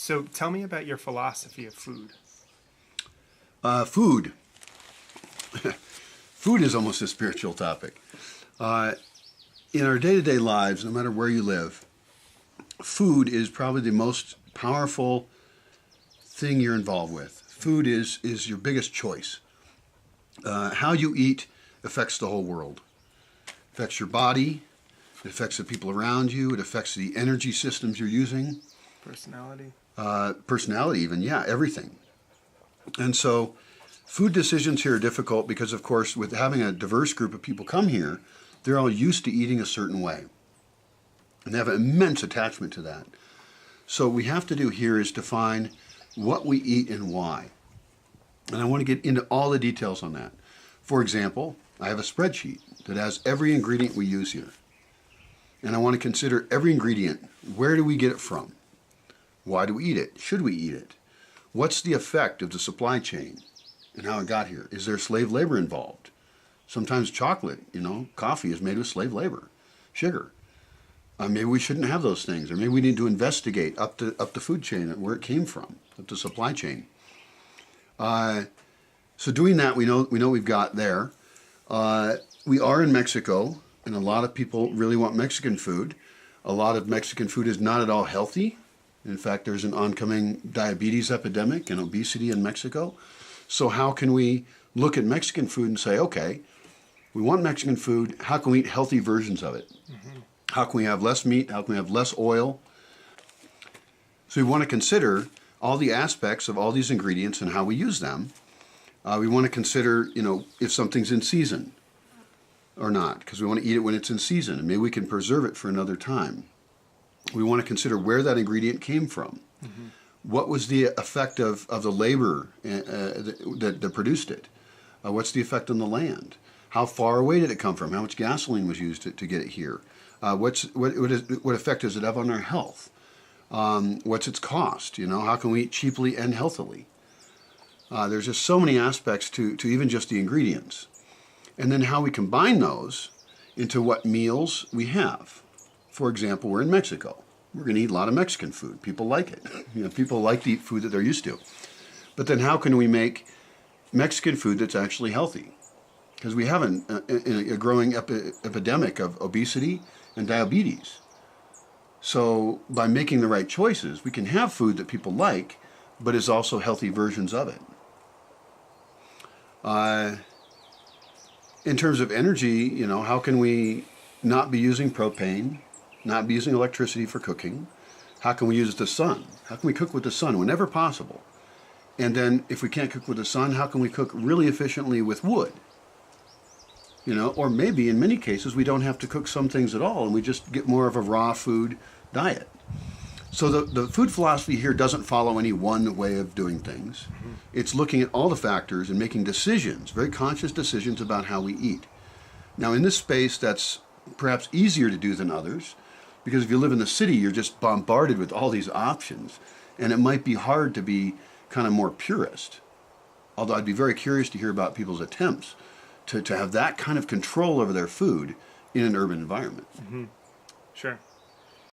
So tell me about your philosophy of food. Food. Food is almost a spiritual topic. In our day-to-day lives, no matter where you live, food is probably the most powerful thing you're involved with. Food is your biggest choice. How you eat affects the whole world. It affects your body. It affects the people around you. It affects the energy systems you're using. Personality. Personality even, yeah, everything. And so food decisions here are difficult because, of course, with having a diverse group of people come here, they're all used to eating a certain way. And they have an immense attachment to that. So what we have to do here is define what we eat and why. And I want to get into all the details on that. For example, I have a spreadsheet that has every ingredient we use here. And I want to consider every ingredient. Where do we get it from? Why do we eat it? Should we eat it? What's the effect of the supply chain and how it got here? Is there slave labor involved? Sometimes chocolate, coffee is made with slave labor, sugar. Maybe we shouldn't have those things, or maybe we need to investigate up the food chain and where it came from, up the supply chain. So doing that, we know we've got there. We are in Mexico, and a lot of people really want Mexican food. A lot of Mexican food is not at all healthy. In fact, there's an oncoming diabetes epidemic and obesity in Mexico. So how can we look at Mexican food and say, okay, we want Mexican food, how can we eat healthy versions of it? Mm-hmm. How can we have less meat? How can we have less oil? So we want to consider all the aspects of all these ingredients and how we use them. We want to consider, if something's in season or not, because we want to eat it when it's in season, and maybe we can preserve it for another time. We want to consider where that ingredient came from. Mm-hmm. What was the effect of the labor that produced it? What's the effect on the land? How far away did it come from? How much gasoline was used to get it here? What effect does it have on our health? What's its cost? How can we eat cheaply and healthily? There's just so many aspects to even just the ingredients. And then how we combine those into what meals we have. For example, we're in Mexico. We're going to eat a lot of Mexican food. People like it. People like to eat food that they're used to. But then how can we make Mexican food that's actually healthy? Because we have a growing epidemic of obesity and diabetes. So by making the right choices, we can have food that people like, but is also healthy versions of it. In terms of energy, how can we not be using propane, not be using electricity for cooking? How can we use the sun? How can we cook with the sun whenever possible? And then if we can't cook with the sun, how can we cook really efficiently with wood? Or maybe in many cases we don't have to cook some things at all and we just get more of a raw food diet. So the food philosophy here doesn't follow any one way of doing things. Mm-hmm. It's looking at all the factors and making decisions, very conscious decisions about how we eat. Now in this space that's perhaps easier to do than others, because if you live in the city you're just bombarded with all these options, and it might be hard to be kind of more purist. Although I'd be very curious to hear about people's attempts to have that kind of control over their food in an urban environment. Mm-hmm. Sure.